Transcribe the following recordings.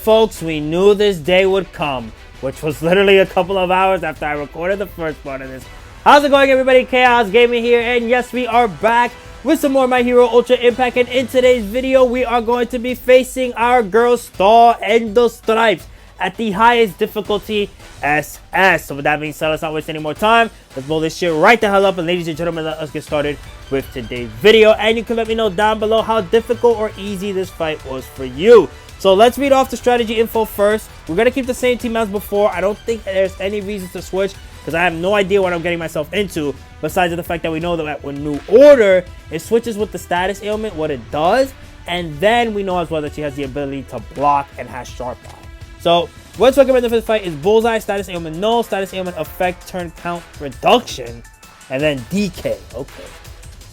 folks, we knew this day would come, which was literally a couple of hours after I recorded the first part of this. How's it going, everybody? Chaos Gaming here, and yes, we are back with some more My Hero Ultra Impact, and in today's video, we are going to be facing our girl Star Endo Stripes at the highest difficulty, SS. So with that being said, let's not waste any more time. Let's blow this shit right the hell up, and ladies and gentlemen, let us get started with today's video. And you can let me know down below how difficult or easy this fight was for you. So let's read off the strategy info first. We're going to keep the same team as before. I don't think there's any reason to switch because I have no idea what I'm getting myself into, besides the fact that we know that with New Order, it switches with the status ailment, what it does, and then we know as well that she has the ability to block and has Sharp Eye. So what's recommended for this fight is Bullseye, status ailment no, status ailment effect, turn count reduction, and then DK. Okay.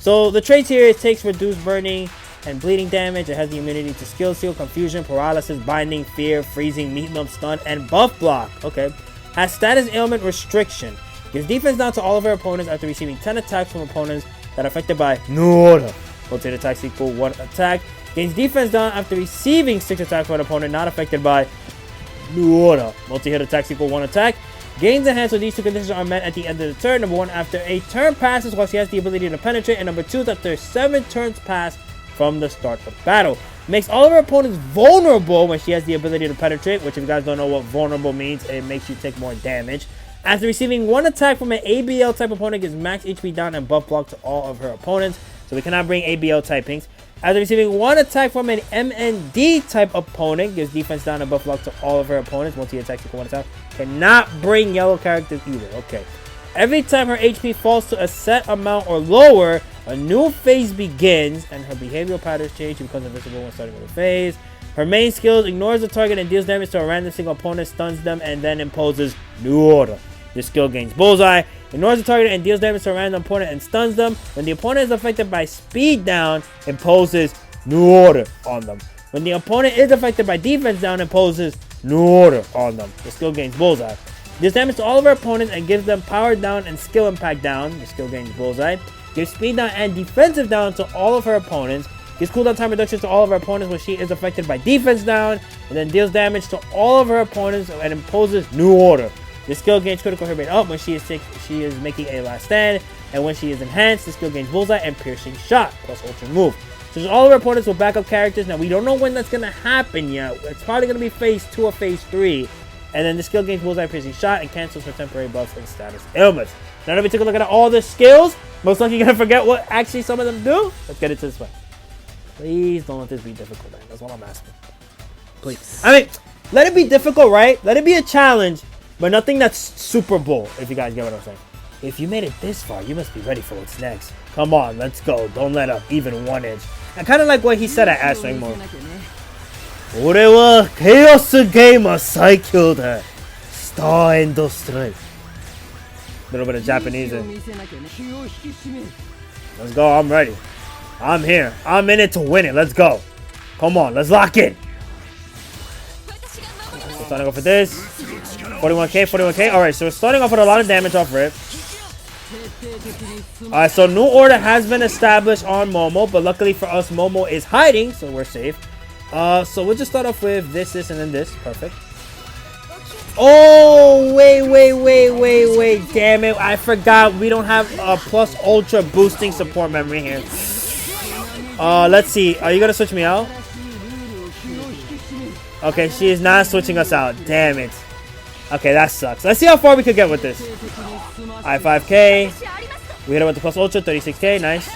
So the traits here, it takes reduced burning and bleeding damage. It has the immunity to skill seal, confusion, paralysis, binding, fear, freezing, meat numb, stun, and buff block. Okay. Has status ailment restriction. Gives defense down to all of her opponents after receiving 10 attacks from opponents that are affected by New Order. Rotate attacks equal 1 attack. Gains defense down after receiving 6 attacks from an opponent not affected by New Order. Multi-hit attacks equal 1 attack. Gains enhanced when these two conditions are met at the end of the turn. Number 1, after a turn passes while she has the ability to penetrate. And number 2, after 7 turns pass from the start of battle. Makes all of her opponents vulnerable when she has the ability to penetrate, which if you guys don't know what vulnerable means, it makes you take more damage. After receiving 1 attack from an ABL type opponent, gives max HP down and buff block to all of her opponents. So we cannot bring ABL typings. After receiving 1 attack from an MND type opponent, gives defense down and buff block to all of her opponents. Multi-attack equal 1 attack. Cannot bring yellow characters either. Okay. Every time her HP falls to a set amount or lower, a new phase begins and her behavioral patterns change. She becomes invisible when starting a new phase. Her main skills: ignores the target and deals damage to a random single opponent, stuns them, and then imposes New Order. This skill gains Bullseye. Ignores the target and deals damage to a random opponent and stuns them. When the opponent is affected by Speed Down, imposes New Order on them. When the opponent is affected by Defense Down, imposes New Order on them. The skill gains Bullseye. Deals damage to all of her opponents and gives them Power Down and Skill Impact Down. The skill gains Bullseye. Gives Speed Down and Defensive Down to all of her opponents. Gives cooldown time reductions to all of her opponents when she is affected by Defense Down. And then deals damage to all of her opponents and imposes New Order. The skill gains critical hit rate up when she is making a last stand, and when she is enhanced, the skill gains Bullseye and Piercing Shot plus Ultra Move. So all of our opponents will backup characters. Now we don't know when that's gonna happen yet. It's probably gonna be phase 2 or phase 3, and then the skill gains Bullseye, Piercing Shot, and cancels her temporary buffs and status ailments. Now that we took a look at all the skills, most likely you're gonna forget what actually some of them do. Let's get into this one. Please don't let this be difficult, man. That's what I'm asking. Please. I mean, let it be difficult, right? Let it be a challenge. But nothing that's Super Bowl, if you guys get what I'm saying. If you made it this far, you must be ready for what's next. Come on, let's go. Don't let up even 1 inch. I kind of like what he said at Astring Mode. 俺はケオスゲーマー最強だ。Star Endo Strike. Little bit of Japanese in. Let's go, I'm ready. I'm here. I'm in it to win it. Let's go. Come on, let's lock in. So starting off with this. 41k, 41k. Alright, so we're starting off with a lot of damage off Rip. Alright, so New Order has been established on Momo, but luckily for us, Momo is hiding, so we're safe. So we'll just start off with this, and then this. Perfect. Oh, wait. Damn it. I forgot we don't have a plus ultra boosting support memory here. Let's see. Are you going to switch me out? Okay, she is not switching us out. Damn it. Okay, that sucks. Let's see how far we could get with this. Alright, 5k. We hit it with the plus ultra, 36k. Nice.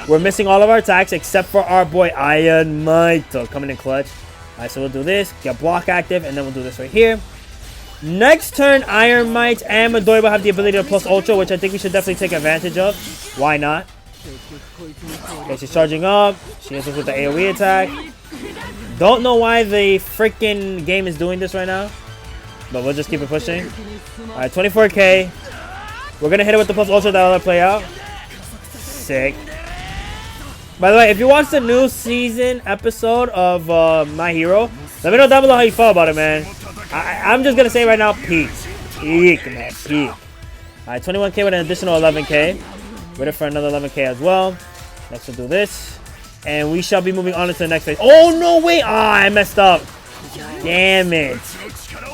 We're missing all of our attacks except for our boy Iron Might coming in clutch. Alright, so we'll do this. Get block active, and then we'll do this right here. Next turn, Iron Might and Midori will have the ability to plus ultra, which I think we should definitely take advantage of. Why not? Okay, she's charging up. She hits us with the AoE attack. Don't know why the freaking game is doing this right now, but we'll just keep it pushing. Alright, 24k. We're going to hit it with the plus ultra. That'll let it play out. Sick. By the way, if you watched the new season episode of My Hero, let me know down below how you felt about it, man. I'm just going to say right now, peak. Peak, man. Peak. Alright, 21k with an additional 11k. Ready for another 11k as well. Next we'll do this. And we shall be moving on into the next phase. Oh, no, wait. Ah, I messed up. Damn it.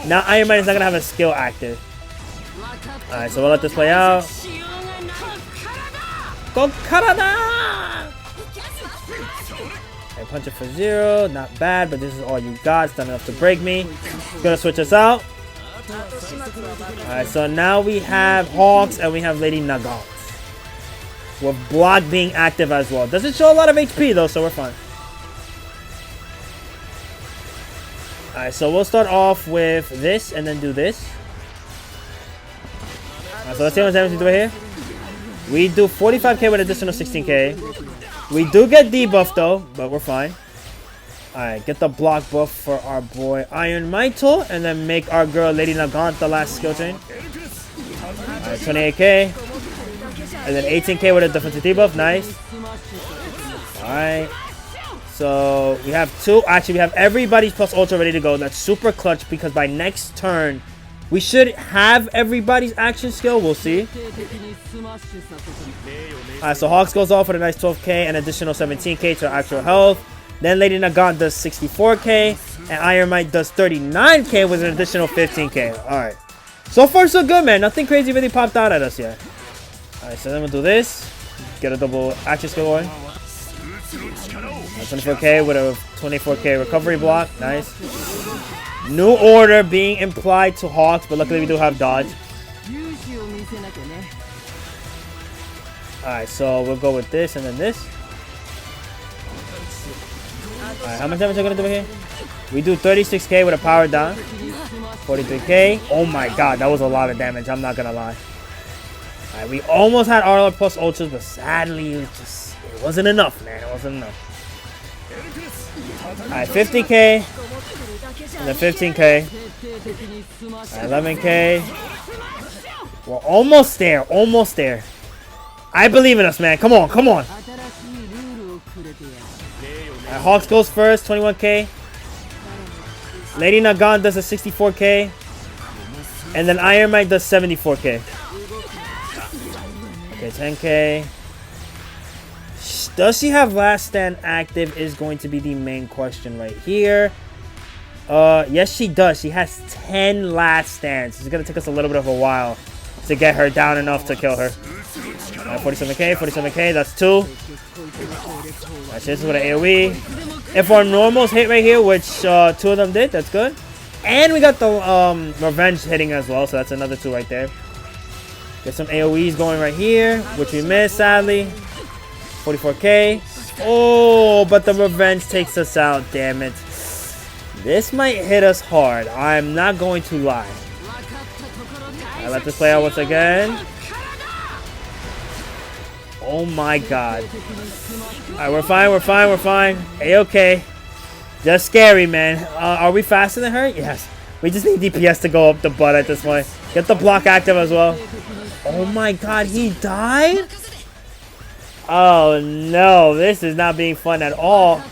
Now Iron Man is not going to have a skill active. Alright, so we'll let this play out. Go Karada! Okay, punch it for 0. Not bad, but this is all you got. It's not enough to break me. Gonna switch us out. Alright, so now we have Hawks and we have Lady Nagant. With block being active as well. Doesn't show a lot of HP though, so we're fine. Alright, so we'll start off with this and then do this. Alright, so let's see how much damage we do here. We do 45k with additional 16k. We do get debuff though, but we're fine. Alright, get the block buff for our boy Iron Mightle, and then make our girl Lady Nagant the last skill chain. Alright, 28k. And then 18k with a defensive debuff. Nice. Alright. So we have two. Actually, we have everybody's plus ultra ready to go. That's super clutch because by next turn, we should have everybody's action skill. We'll see. Alright, so Hawks goes off with a nice 12k and additional 17k to actual health. Then Lady Nagant does 64k. And Iron Might does 39k with an additional 15k. Alright. So far, so good, man. Nothing crazy really popped out at us yet. Alright, so then we'll do this. Get a double action skill going. 24k with a 24k recovery block. Nice. New order being implied to Hawks, but luckily we do have dodge. Alright, so we'll go with this and then this. Alright, how much damage are we going to do here? We do 36k with a power down. 43k. Oh my god, that was a lot of damage. I'm not going to lie. Alright, we almost had Arla plus ultras, but sadly, it wasn't enough, man. It wasn't enough. Alright, 50k. And then 15k. Alright, 11k. We're almost there. Almost there. I believe in us, man. Come on, come on. Alright, Hawks goes first. 21k. Lady Nagant does a 64k. And then Iron Might does 74k. Okay, 10k. Does she have Last Stand active is going to be the main question right here. Yes, she does. She has 10 Last Stands. It's going to take us a little bit of a while to get her down enough to kill her. 47k, 47k. That's 2. Alright, so this is with an AoE. If our normals hit right here, which 2 of them did, that's good. And we got the Revenge hitting as well, so that's another 2 right there. Get some AoEs going right here, which we missed, sadly. 44k. Oh, but the Revenge takes us out, damn it. This might hit us hard. I'm not going to lie. I let this play out once again. Oh my god. Alright, we're fine, we're fine, we're fine. A-okay. Just scary, man. Are we faster than her? Yes. We just need DPS to go up the butt at this point. Get the block active as well. Oh my god, he died? Oh no, this is not being fun at all.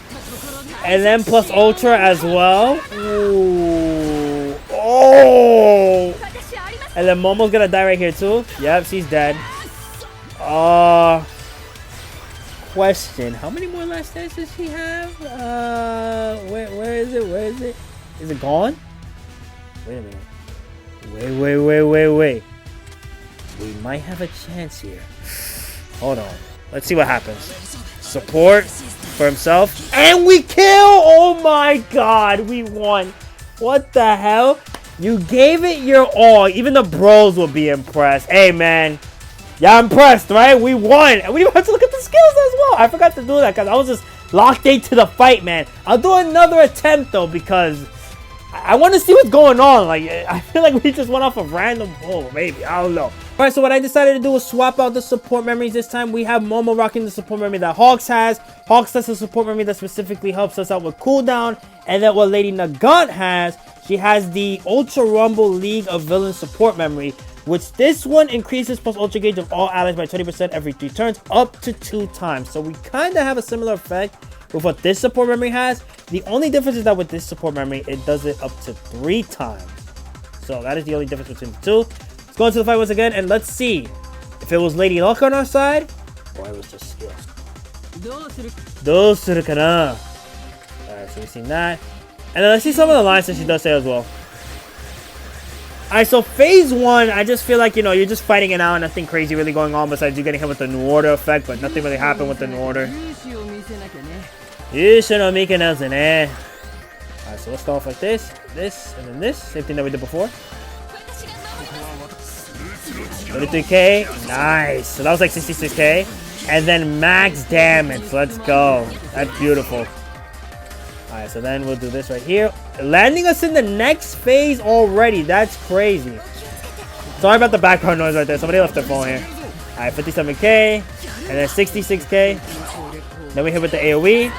And then plus ultra as well. Ooh. Oh! And then Momo's gonna die right here too. Yep, she's dead. Question. How many more last stands does she have? Where is it? Where is it? Is it gone? Wait a minute. Wait. We might have a chance here. Hold on. Let's see what happens. Support for himself. And we kill! Oh my god, we won. What the hell? You gave it your all. Even the bros will be impressed. Hey, man. Y'all impressed, right? We won. And we didn't have to look at the skills as well. I forgot to do that because I was just locked into the fight, man. I'll do another attempt, though, because I want to see what's going on. Like, I feel like we just went off a random... Oh, maybe. I don't know. Alright, so what I decided to do was swap out the support memories this time. We have Momo rocking the support memory that Hawks has. Hawks has a support memory that specifically helps us out with cooldown. And then what Lady Nagant has, she has the Ultra Rumble League of Villains support memory, which this one increases plus ultra gauge of all allies by 20% every 3 turns, up to 2 times. So we kind of have a similar effect with what this support memory has. The only difference is that with this support memory, it does it up to 3 times. So that is the only difference between the two. Let's go into the fight once again, and let's see if it was Lady Luck on our side, or it was just skill. Alright, so we've seen that. And then let's see some of the lines that she does say as well. Alright, so phase 1, I just feel like, you know, you're just fighting it out. Nothing crazy really going on besides you getting hit with the New Order effect. But nothing really happened with the New Order. Alright, so let's start off like this, and then this. Same thing that we did before. 33k. Nice. So that was like 66k. And then max damage. Let's go. That's beautiful. Alright, so then we'll do this right here. Landing us in the next phase already. That's crazy. Sorry about the background noise right there. Somebody left their phone here. Alright, 57k. And then 66k. Then we hit with the AoE.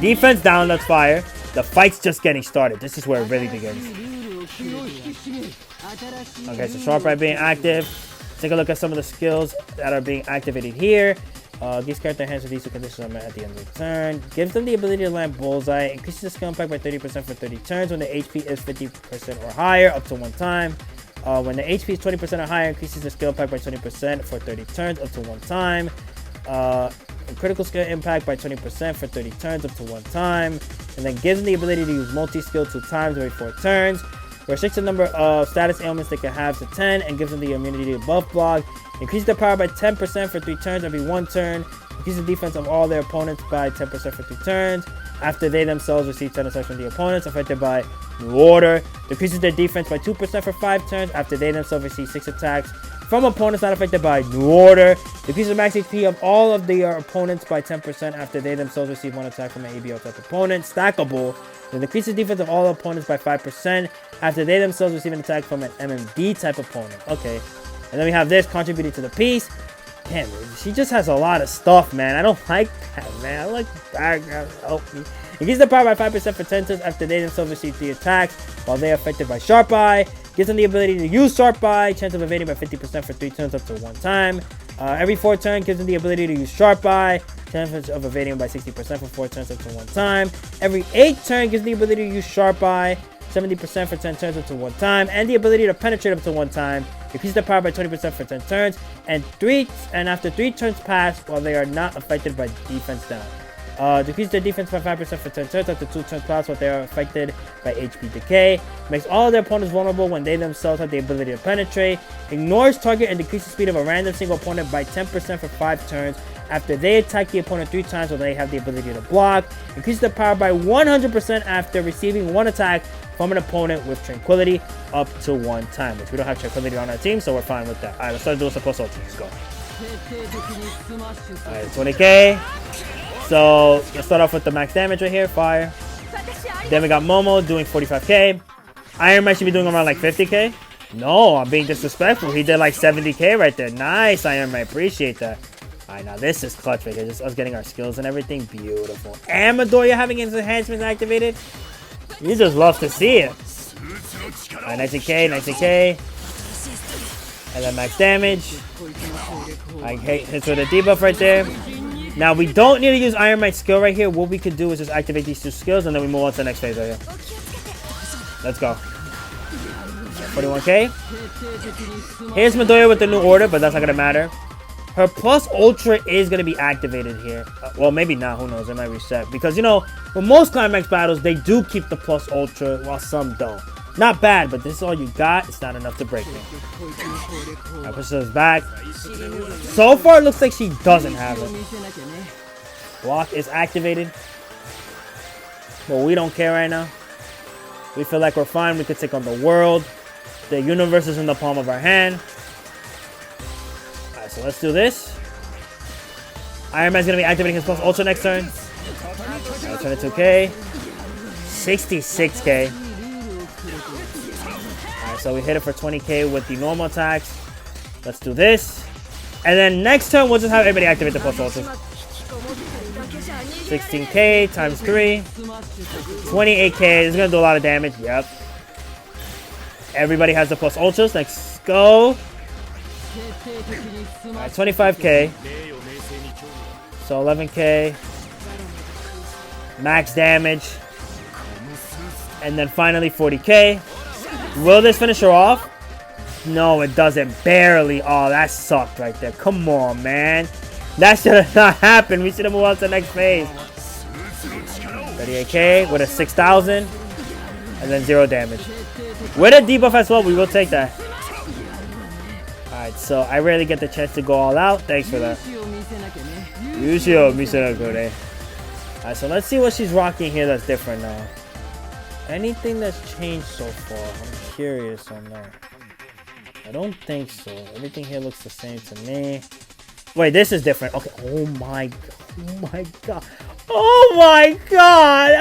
Defense down, let's fire. The fight's just getting started. This is where it really begins. Okay, so Sharp Eye being active. Take a look at some of the skills that are being activated here. Gives character enhance with these two conditions are met at the end of the turn. Gives them the ability to land bullseye. Increases the skill impact by 30% for 30 turns when the HP is 50% or higher up to 1 time. When the HP is 20% or higher, increases the skill impact by 20% for 30 turns up to 1 time. Critical skill impact by 20% for 30 turns up to 1 time. And then gives them the ability to use multi-skill 2 times every 4 turns. Restricts the number of status ailments they can have to 10 and gives them the immunity to buff block. Increases their power by 10% for 3 turns every 1 turn. Increases the defense of all their opponents by 10% for 3 turns. After they themselves receive 10 attacks from the opponents affected by New Order. Decreases their defense by 2% for 5 turns after they themselves receive 6 attacks from opponents not affected by New Order. Decreases the max HP of all of their opponents by 10% after they themselves receive 1 attack from an ABO type opponent. Stackable. Then decreases defense of all opponents by 5% after they themselves receive an attack from an MMD type opponent. Okay. And then we have this contributing to the piece. Damn, she just has a lot of stuff, man. I don't like that, man. I like the background. Help me. Increases the power by 5% for 10 turns after they themselves receive 3 attacks while they are affected by Sharp Eye. Gives them the ability to use Sharp Eye. Chance of evading by 50% for 3 turns up to 1 time. Every 4 turns gives them the ability to use Sharp Eye. Chance of evading by 60% for 4 turns up to 1 time. Every 8 turns gives the ability to use Sharp Eye. 70% for 10 turns up to 1 time. And the ability to penetrate up to 1 time. Increase their power by 20% for 10 turns. And after 3 turns pass while they are not affected by defense down. Decrease their defense by 5% for 10 turns after 2 turns pass while they are affected by HP decay. Makes all their opponents vulnerable when they themselves have the ability to penetrate. Ignores target and decreases speed of a random single opponent by 10% for 5 turns after they attack the opponent 3 times while they have the ability to block. Increases their power by 100% after receiving 1 attack from an opponent with Tranquility up to 1 time, which we don't have Tranquility on our team, so we're fine with that. Alright, let's start doing some plus ultra. Let's go. Alright, 20k. So let's start off with the max damage right here, fire. Then we got Momo doing 45k. Iron Man should be doing around like 50k. No, I'm being disrespectful. He did like 70k right there. Nice, Iron Man. Appreciate that. Alright, now this is clutch right here. Just us getting our skills and everything. Beautiful. And Midoriya having his enhancements activated. You just love to see it. Alright, 90k, 90k. And then max damage. Alright, hits with a debuff right there. Now, we don't need to use Iron Might's skill right here. What we could do is just activate these 2 skills, and then we move on to the next phase right here. Let's go. 41k. Here's Midoriya with the New Order, but that's not going to matter. Her plus ultra is going to be activated here. Well, maybe not. Who knows? It might reset. Because, you know, for most Climax battles, they do keep the plus ultra, while some don't. Not bad, but this is all you got. It's not enough to break me. I push those back. So far, it looks like she doesn't have it. Block is activated. But we don't care right now. We feel like we're fine. We could take on the world. The universe is in the palm of our hand. Alright, so let's do this. Iron Man's going to be activating his plus ultra next turn. Alright, 22k. 66k. So we hit it for 20k with the normal attacks. Let's do this. And then next turn, we'll just have everybody activate the plus ultra. 16k times 3. 28k. This is going to do a lot of damage. Yep. Everybody has the plus ultras. Let's go. Alright, 25k. So 11k. Max damage. And then finally 40k. Will this finish her off? No, it doesn't. Barely. Oh, that sucked right there. Come on, man. That should have not happened. We should have moved on to the next phase. 38k with a 6,000. And then 0 damage. With a debuff as well, we will take that. Alright, so I rarely get the chance to go all out. Thanks for that. Alright, so let's see what she's rocking here that's different now. Anything that's changed so far? I'm curious on that. I don't think so. Everything here looks the same to me. Wait, this is different. Okay. Oh my god. Oh my god.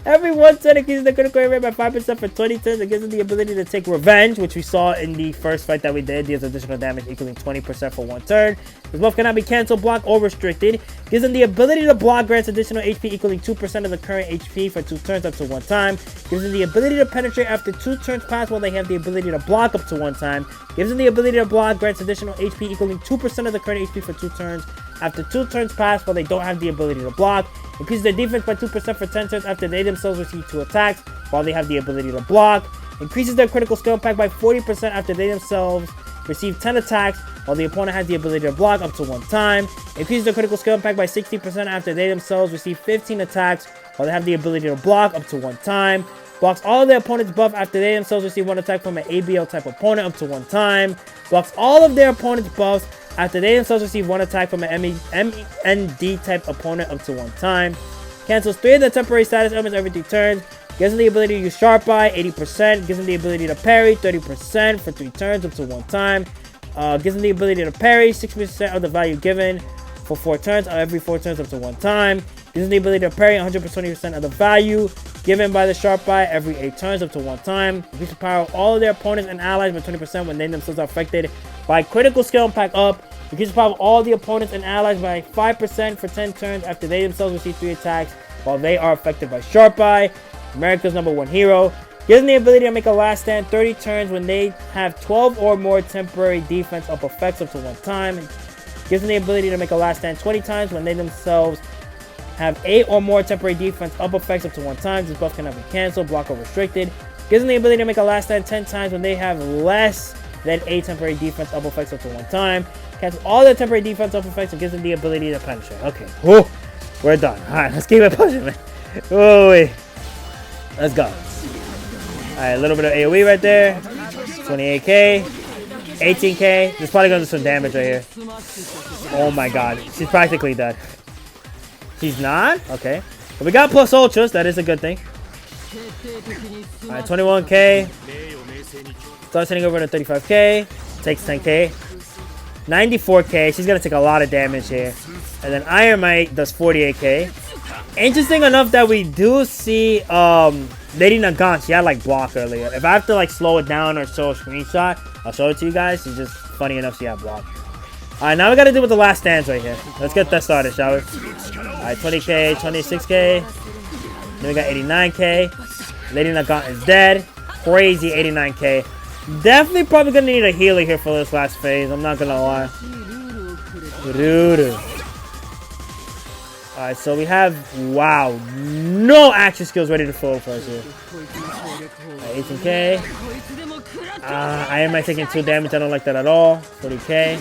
Every 1 turn increases the critical hit rate by 5% for 20 turns. It gives them the ability to take revenge, which we saw in the first fight that we did. Deals additional damage equaling 20% for 1 turn. This buff cannot be cancelled, blocked, or restricted. Gives them the ability to block, grants additional HP equaling 2% of the current HP for 2 turns up to 1 time. Gives them the ability to penetrate after 2 turns pass while they have the ability to block up to 1 time. Gives them the ability to block, grants additional HP equaling 2% of the current HP for 2 turns. After 2 turns pass while they don't have the ability to block. Increases their defense by 2% for 10 turns after they themselves receive 2 attacks while they have the ability to block. Increases their critical skill impact by 40% after they themselves receive 10 attacks while the opponent has the ability to block up to 1 time. Increases their critical skill impact by 60% after they themselves receive 15 attacks while they have the ability to block up to 1 time. Blocks all of their opponent's buff after they themselves receive 1 attack from an ABL type opponent up to 1 time. Blocks all of their opponent's buffs after they themselves receive 1 attack from an MEND type opponent up to 1 time. Cancels 3 of the temporary status elements every 3 turns. Gives them the ability to use Sharp Eye, 80%. Gives them the ability to parry, 30% for 3 turns up to 1 time. Gives them the ability to parry, 60% of the value given for 4 turns, every 4 turns up to 1 time. Gives them the ability to parry 120% of the value given by the Sharp Eye every 8 turns up to 1 time. Increase the power of all of their opponents and allies by 20% when they themselves are affected by critical skill impact up. Increase the power of all the opponents and allies by 5% for 10 turns after they themselves receive 3 attacks while they are affected by Sharp Eye. America's #1 hero. Gives them the ability to make a last stand 30 turns when they have 12 or more temporary defense up effects up to 1 time. Gives them the ability to make a last stand 20 times when they themselves have 8 or more temporary defense up effects up to 1 time. This buff cannot be cancelled, blocked, or restricted. Gives them the ability to make a last stand 10 times when they have less than 8 temporary defense up effects up to 1 time. Cancels all their temporary defense up effects and gives them the ability to penetrate. Okay, whew, we're done. Alright, let's keep it pushing, man. Oh, wait. Let's go. Alright, a little bit of AoE right there. 28k. 18k. This is probably going to do some damage right here. Oh my god. She's practically dead. She's not? Okay. But we got plus ultras. That is a good thing. Alright, 21k. Starts hitting over to 35k. Takes 10k. 94k. She's going to take a lot of damage here. And then Iron Might does 48k. Interesting enough that we do see Lady Nagant. She had like block earlier. If I have to like slow it down or show a screenshot, I'll show it to you guys. She's just funny enough she had block. Alright, now we got to do with the last stands right here. Let's get that started, shall we? Alright, 20k, 26k. Then we got 89k. Lady Nagant is dead. Crazy 89k. Definitely probably gonna need a healer here for this last phase. I'm not gonna lie. Alright, so we have, wow, no action skills ready to flow for us here. 18k. I am taking 2 damage. I don't like that at all. 40k.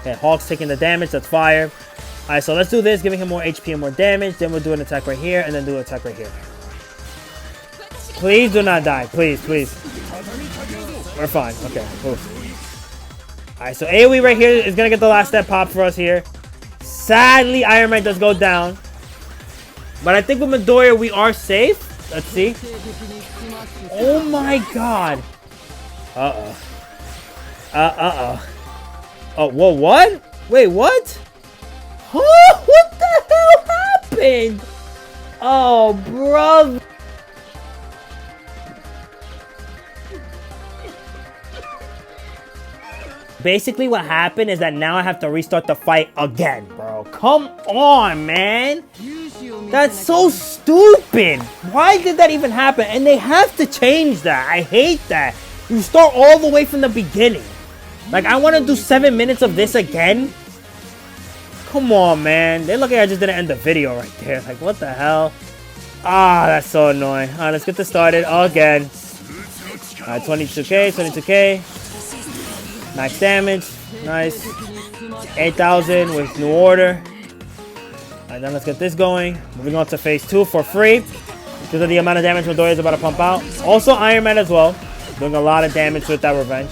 Okay, Hawk's taking the damage. That's fire. Alright, so let's do this, giving him more HP and more damage. Then we'll do an attack right here, and then do an attack right here. Please do not die. Please, please. We're fine. Okay, cool. Alright, so AoE right here is going to get the last step pop for us here. Sadly, Iron Man does go down. But I think with Midoriya, we are safe. Let's see. Oh my god. Uh-oh. Uh-oh. Oh, whoa, what? Wait, what? Huh? What the hell happened? Oh, bro. Basically, what happened is that now I have to restart the fight again, bro. Come on, man. That's so stupid. Why did that even happen? And they have to change that. I hate that. You start all the way from the beginning. Like, I want to do 7 minutes of this again. Come on, man. They look like I just didn't end the video right there. Like, what the hell? Ah, that's so annoying. All right, let's get this started again. All right, 22k, 22k. Nice damage. Nice. 8,000 with New Order. Alright, then let's get this going. Moving on to phase 2 for free. Because of the amount of damage Midoriya is about to pump out. Also Iron Man as well. Doing a lot of damage with that revenge.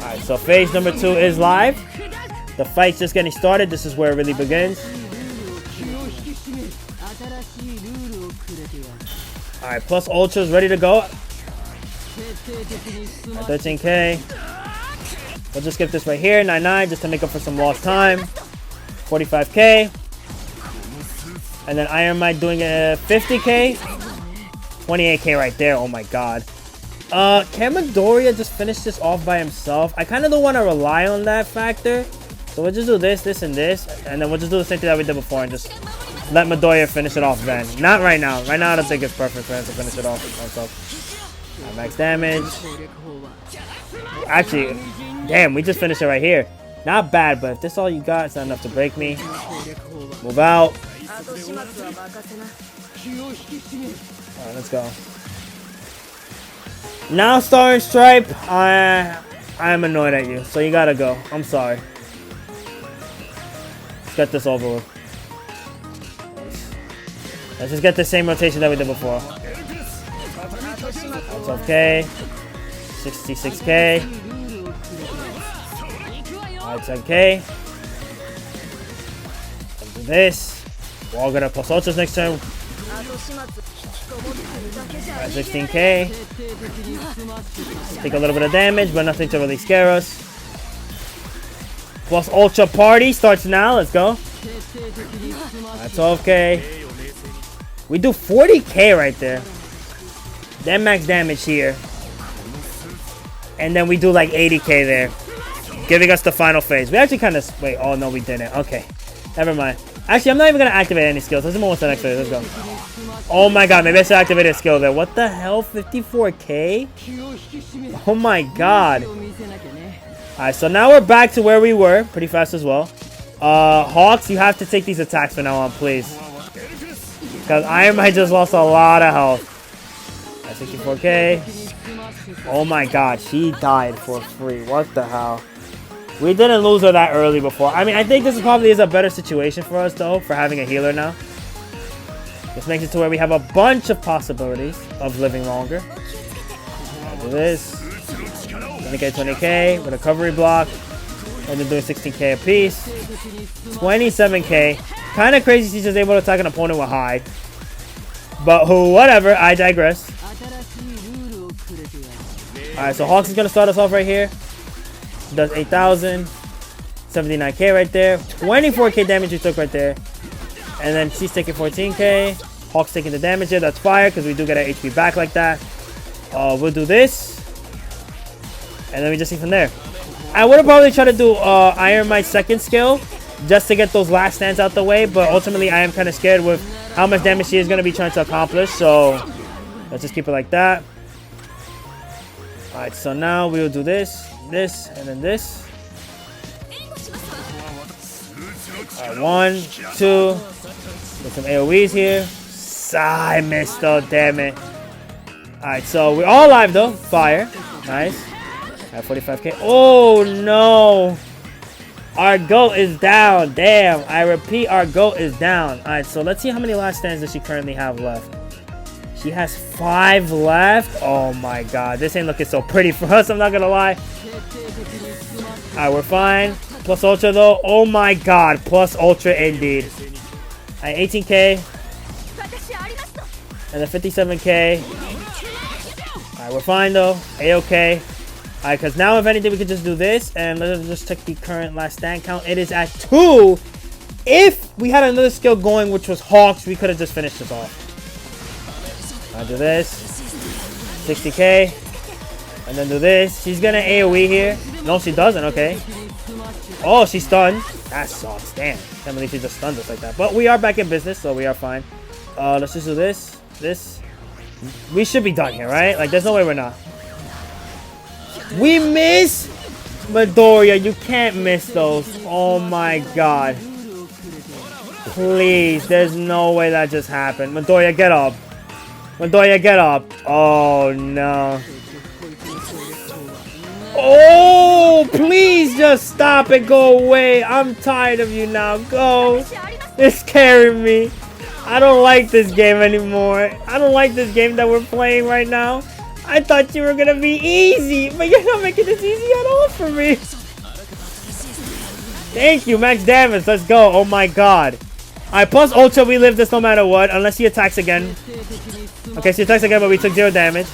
Alright, so phase number 2 is live. The fight's just getting started. This is where it really begins. Alright, plus Ultra's ready to go. At 13k. We'll just skip this right here. 99 just to make up for some lost time. 45k. And then Iron Man doing a 50k. 28k right there. Oh my god. Can Midoriya just finish this off by himself? I kind of don't want to rely on that factor. So we'll just do this, this, and this. And then we'll just do the same thing that we did before and just let Midoriya finish it off then. Not right now. Right now I don't think it's perfect for him to finish it off himself. Max damage. Actually, damn, we just finished it right here. Not bad, but if this is all you got, it's not enough to break me. Move out. Alright, let's go. Now, Star and Stripe, I am annoyed at you, so you gotta go. I'm sorry. Let's get this over with. Let's just get the same rotation that we did before. That's okay. 66k. Alright, 10k. Do this. We're all gonna plus ultras next turn. Alright, 16k. Take a little bit of damage, but nothing to really scare us. Plus ultra party starts now. Let's go. That's 12k. We do 40k right there. Then max damage here. And then we do like 80k there. Giving us the final phase. We actually kind of... Wait, oh no, we didn't. Okay. Never mind. Actually, I'm not even going to activate any skills. Let's move on to the next phase. Let's go. Oh my god, maybe I should activate a skill there. What the hell? 54k? Oh my god. Alright, so now we're back to where we were. Pretty fast as well. Hawks, you have to take these attacks from now on, please. Because Iron Man just lost a lot of health. 64k. Oh my god, she died for free. What the hell? We didn't lose her that early before. I mean, I think this probably is a better situation for us, though, for having a healer now. This makes it to where we have a bunch of possibilities of living longer. I'll do this. 20k, 20k with a recovery block. And then doing 16k a piece. 27k. Kind of crazy she's just able to attack an opponent with high. But whatever, I digress. Alright, so Hawks is going to start us off right here. Does 8,000. 79k right there. 24k damage we took right there. And then she's taking 14k. Hawk's taking the damage here. That's fire because we do get our HP back like that. We'll do this. And then we just see from there. I would have probably tried to do Iron My second skill just to get those last stands out the way. But ultimately, I am kind of scared with how much damage she is going to be trying to accomplish. So let's just keep it like that. Alright, so now we will do this, this, and then this. Alright, 1, 2. Get some AoEs here. I missed though, damn it. Alright, so we're all alive though. Fire. Nice. Alright, 45k. Oh no. Our goat is down. Damn. I repeat, our goat is down. Alright, so let's see how many last stands does she currently have left. She has 5 left. Oh my god. This ain't looking so pretty for us, I'm not gonna lie. Alright, we're fine. Plus ultra though. Oh my god. Plus ultra indeed. Alright, 18k. And then 57k. Alright, we're fine though. A-okay. Alright, because now if anything we can just do this. And let's just check the current last stand count. It is at 2. If we had another skill going, which was Hawks, we could have just finished this off. I'll do this. 60k. And then do this. She's gonna AoE here. No, she doesn't. Okay. Oh, she's stunned. That sucks. Damn. Can't believe she just stunned us like that. But we are back in business, so we are fine. Let's just do this. This. We should be done here, right? Like, there's no way we're not. We miss Midoriya. You can't miss those. Oh my god. Please. There's no way that just happened. Midoriya, get up. Midoriya, get up. Oh no. Oh, please just stop and go away. I'm tired of you now. Go. It's scaring me. I don't like this game anymore. I don't like this game that we're playing right now. I thought you were gonna be easy, but you're not making this easy at all for me. Thank you, max damage. Let's go. Oh my god. Alright, plus ultra, we live this no matter what, unless he attacks again. Okay, so he attacks again, but we took 0 damage.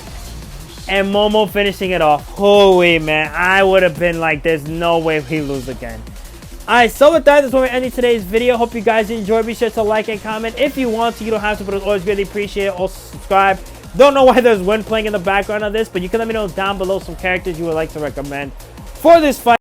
And Momo finishing it off. Holy man, I would have been like, there's no way we lose again. Alright, so with that, that's where we're ending today's video. Hope you guys enjoyed. Be sure to like and comment if you want to. You don't have to, but it's always greatly appreciated. Also, subscribe. Don't know why there's wind playing in the background of this, but you can let me know down below some characters you would like to recommend for this fight.